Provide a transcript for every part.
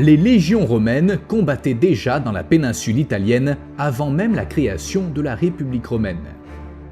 Les légions romaines combattaient déjà dans la péninsule italienne avant même la création de la République romaine.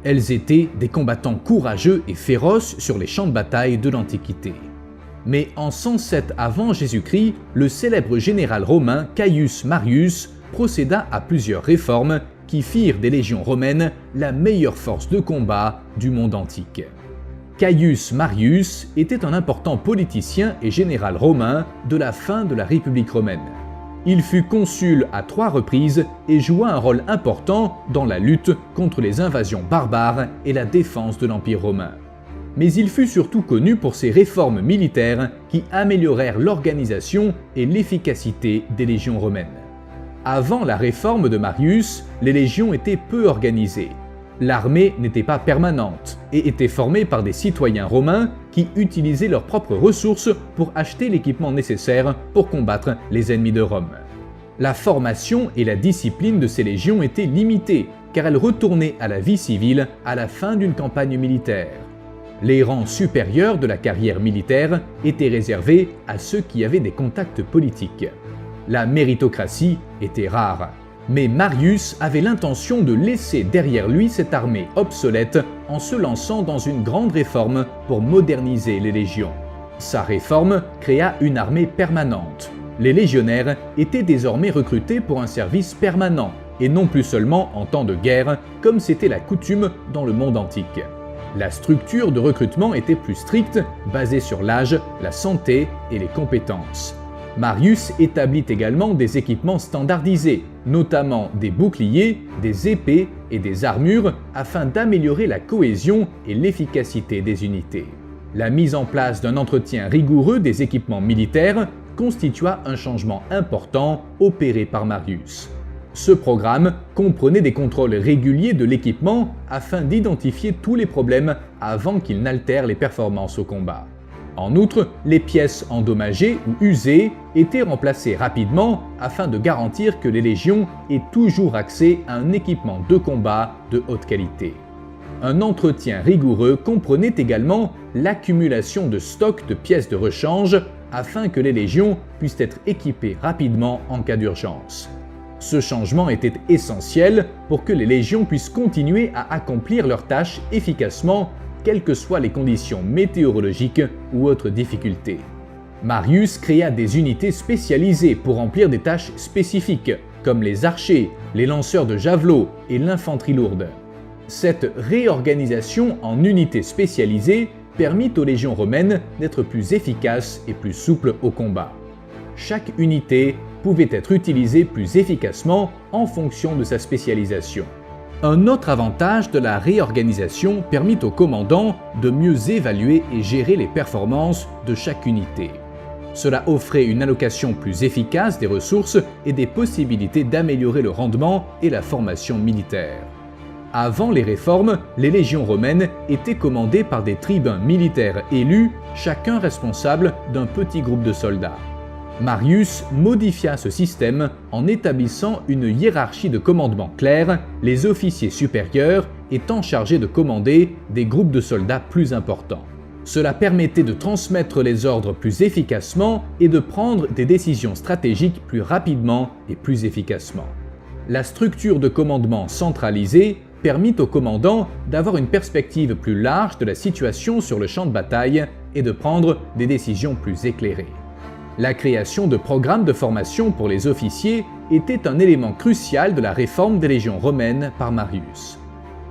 Elles étaient des combattants courageux et féroces sur les champs de bataille de l'Antiquité. Mais en 107 avant Jésus-Christ, le célèbre général romain Caius Marius procéda à plusieurs réformes qui firent des légions romaines la meilleure force de combat du monde antique. Caius Marius était un important politicien et général romain de la fin de la République romaine. Il fut consul à 3 reprises et joua un rôle important dans la lutte contre les invasions barbares et la défense de l'Empire romain. Mais il fut surtout connu pour ses réformes militaires qui améliorèrent l'organisation et l'efficacité des légions romaines. Avant la réforme de Marius, les légions étaient peu organisées. L'armée n'était pas permanente et était formée par des citoyens romains qui utilisaient leurs propres ressources pour acheter l'équipement nécessaire pour combattre les ennemis de Rome. La formation et la discipline de ces légions étaient limitées car elles retournaient à la vie civile à la fin d'une campagne militaire. Les rangs supérieurs de la carrière militaire étaient réservés à ceux qui avaient des contacts politiques. La méritocratie était rare. Mais Marius avait l'intention de laisser derrière lui cette armée obsolète en se lançant dans une grande réforme pour moderniser les légions. Sa réforme créa une armée permanente. Les légionnaires étaient désormais recrutés pour un service permanent et non plus seulement en temps de guerre comme c'était la coutume dans le monde antique. La structure de recrutement était plus stricte, basée sur l'âge, la santé et les compétences. Marius établit également des équipements standardisés, notamment des boucliers, des épées et des armures afin d'améliorer la cohésion et l'efficacité des unités. La mise en place d'un entretien rigoureux des équipements militaires constitua un changement important opéré par Marius. Ce programme comprenait des contrôles réguliers de l'équipement afin d'identifier tous les problèmes avant qu'ils n'altèrent les performances au combat. En outre, les pièces endommagées ou usées étaient remplacées rapidement afin de garantir que les légions aient toujours accès à un équipement de combat de haute qualité. Un entretien rigoureux comprenait également l'accumulation de stocks de pièces de rechange afin que les légions puissent être équipées rapidement en cas d'urgence. Ce changement était essentiel pour que les légions puissent continuer à accomplir leurs tâches efficacement quelles que soient les conditions météorologiques ou autres difficultés. Marius créa des unités spécialisées pour remplir des tâches spécifiques, comme les archers, les lanceurs de javelots et l'infanterie lourde. Cette réorganisation en unités spécialisées permit aux légions romaines d'être plus efficaces et plus souples au combat. Chaque unité pouvait être utilisée plus efficacement en fonction de sa spécialisation. Un autre avantage de la réorganisation permit au commandant de mieux évaluer et gérer les performances de chaque unité. Cela offrait une allocation plus efficace des ressources et des possibilités d'améliorer le rendement et la formation militaire. Avant les réformes, les légions romaines étaient commandées par des tribuns militaires élus, chacun responsable d'un petit groupe de soldats. Marius modifia ce système en établissant une hiérarchie de commandement claire, les officiers supérieurs étant chargés de commander des groupes de soldats plus importants. Cela permettait de transmettre les ordres plus efficacement et de prendre des décisions stratégiques plus rapidement et plus efficacement. La structure de commandement centralisée permit au commandant d'avoir une perspective plus large de la situation sur le champ de bataille et de prendre des décisions plus éclairées. La création de programmes de formation pour les officiers était un élément crucial de la réforme des légions romaines par Marius.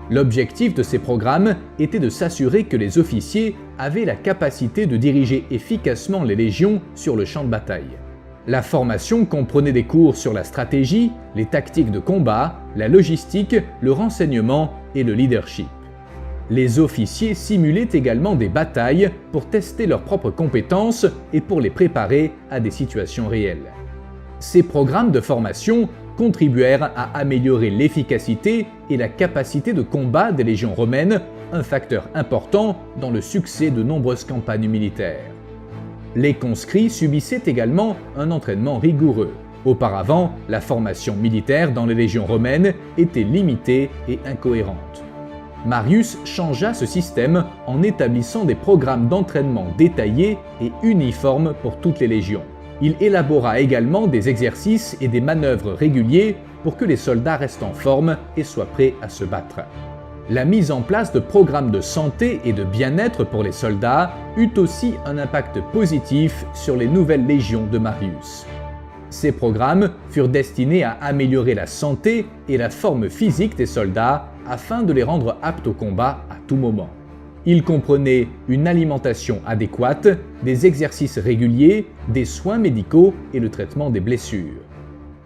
L'objectif de ces programmes était de s'assurer que les officiers avaient la capacité de diriger efficacement les légions sur le champ de bataille. La formation comprenait des cours sur la stratégie, les tactiques de combat, la logistique, le renseignement et le leadership. Les officiers simulaient également des batailles pour tester leurs propres compétences et pour les préparer à des situations réelles. Ces programmes de formation contribuèrent à améliorer l'efficacité et la capacité de combat des légions romaines, un facteur important dans le succès de nombreuses campagnes militaires. Les conscrits subissaient également un entraînement rigoureux. Auparavant, la formation militaire dans les légions romaines était limitée et incohérente. Marius changea ce système en établissant des programmes d'entraînement détaillés et uniformes pour toutes les légions. Il élabora également des exercices et des manœuvres réguliers pour que les soldats restent en forme et soient prêts à se battre. La mise en place de programmes de santé et de bien-être pour les soldats eut aussi un impact positif sur les nouvelles légions de Marius. Ces programmes furent destinés à améliorer la santé et la forme physique des soldats afin de les rendre aptes au combat à tout moment. Ils comprenaient une alimentation adéquate, des exercices réguliers, des soins médicaux et le traitement des blessures.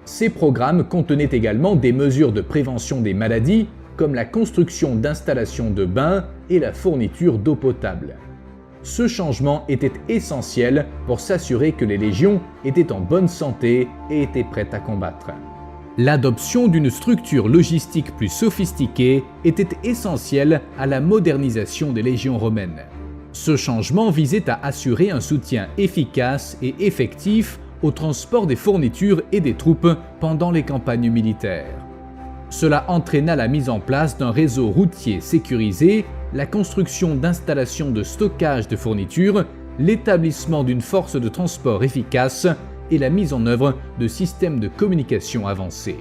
Ces programmes contenaient également des mesures de prévention des maladies, comme la construction d'installations de bains et la fourniture d'eau potable. Ce changement était essentiel pour s'assurer que les légions étaient en bonne santé et étaient prêtes à combattre. L'adoption d'une structure logistique plus sophistiquée était essentielle à la modernisation des légions romaines. Ce changement visait à assurer un soutien efficace et effectif au transport des fournitures et des troupes pendant les campagnes militaires. Cela entraîna la mise en place d'un réseau routier sécurisé, la construction d'installations de stockage de fournitures, l'établissement d'une force de transport efficace et la mise en œuvre de systèmes de communication avancés.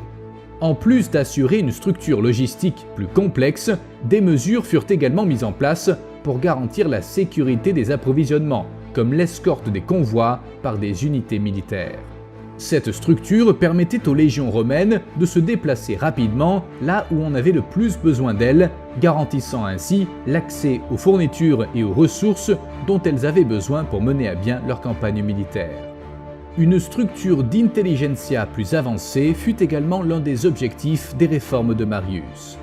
En plus d'assurer une structure logistique plus complexe, des mesures furent également mises en place pour garantir la sécurité des approvisionnements, comme l'escorte des convois par des unités militaires. Cette structure permettait aux légions romaines de se déplacer rapidement là où on avait le plus besoin d'elles, garantissant ainsi l'accès aux fournitures et aux ressources dont elles avaient besoin pour mener à bien leur campagne militaire. Une structure d'intelligentsia plus avancée fut également l'un des objectifs des réformes de Marius.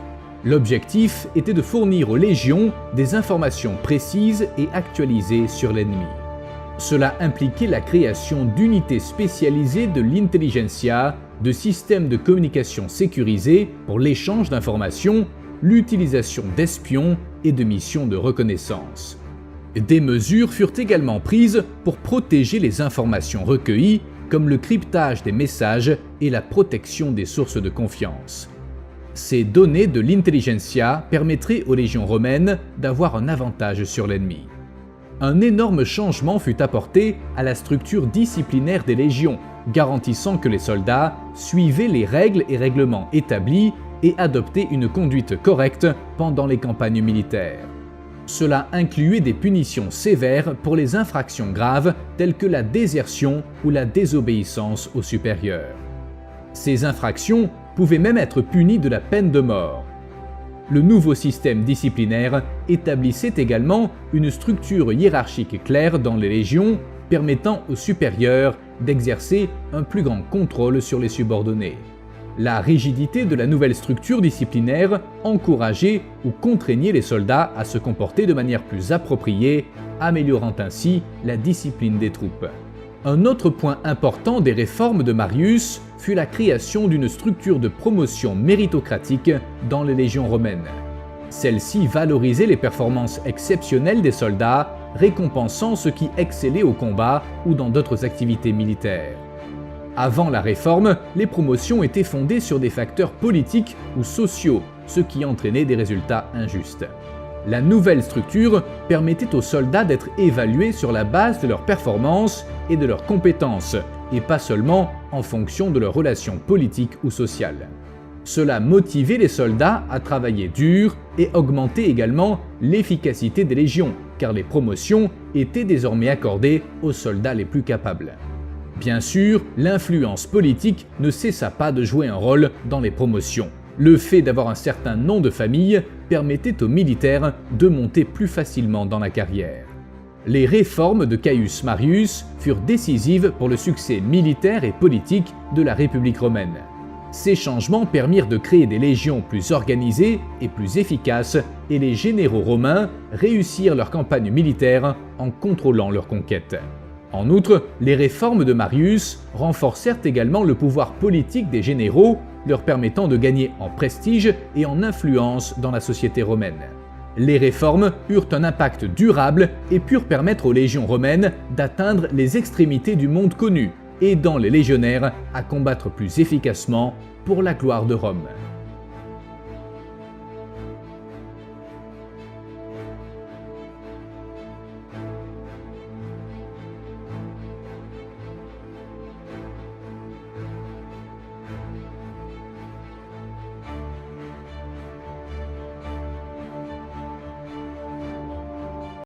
L'objectif était de fournir aux légions des informations précises et actualisées sur l'ennemi. Cela impliquait la création d'unités spécialisées de l'intelligentsia, de systèmes de communication sécurisés pour l'échange d'informations, l'utilisation d'espions et de missions de reconnaissance. Des mesures furent également prises pour protéger les informations recueillies, comme le cryptage des messages et la protection des sources de confiance. Ces données de l'intelligentsia permettraient aux légions romaines d'avoir un avantage sur l'ennemi. Un énorme changement fut apporté à la structure disciplinaire des légions, garantissant que les soldats suivaient les règles et règlements établis et adoptaient une conduite correcte pendant les campagnes militaires. Cela incluait des punitions sévères pour les infractions graves telles que la désertion ou la désobéissance aux supérieurs. Ces infractions pouvaient même être punies de la peine de mort. Le nouveau système disciplinaire établissait également une structure hiérarchique claire dans les légions, permettant aux supérieurs d'exercer un plus grand contrôle sur les subordonnés. La rigidité de la nouvelle structure disciplinaire encourageait ou contraignait les soldats à se comporter de manière plus appropriée, améliorant ainsi la discipline des troupes. Un autre point important des réformes de Marius fut la création d'une structure de promotion méritocratique dans les légions romaines. Celle-ci valorisait les performances exceptionnelles des soldats, récompensant ceux qui excellaient au combat ou dans d'autres activités militaires. Avant la réforme, les promotions étaient fondées sur des facteurs politiques ou sociaux, ce qui entraînait des résultats injustes. La nouvelle structure permettait aux soldats d'être évalués sur la base de leurs performances et de leurs compétences, et pas seulement en fonction de leurs relations politiques ou sociales. Cela motivait les soldats à travailler dur et augmentait également l'efficacité des légions, car les promotions étaient désormais accordées aux soldats les plus capables. Bien sûr, l'influence politique ne cessa pas de jouer un rôle dans les promotions. Le fait d'avoir un certain nom de famille permettait aux militaires de monter plus facilement dans la carrière. Les réformes de Caius Marius furent décisives pour le succès militaire et politique de la République romaine. Ces changements permirent de créer des légions plus organisées et plus efficaces, et les généraux romains réussirent leur campagne militaire en contrôlant leurs conquêtes. En outre, les réformes de Marius renforcèrent également le pouvoir politique des généraux, leur permettant de gagner en prestige et en influence dans la société romaine. Les réformes eurent un impact durable et purent permettre aux légions romaines d'atteindre les extrémités du monde connu, aidant les légionnaires à combattre plus efficacement pour la gloire de Rome.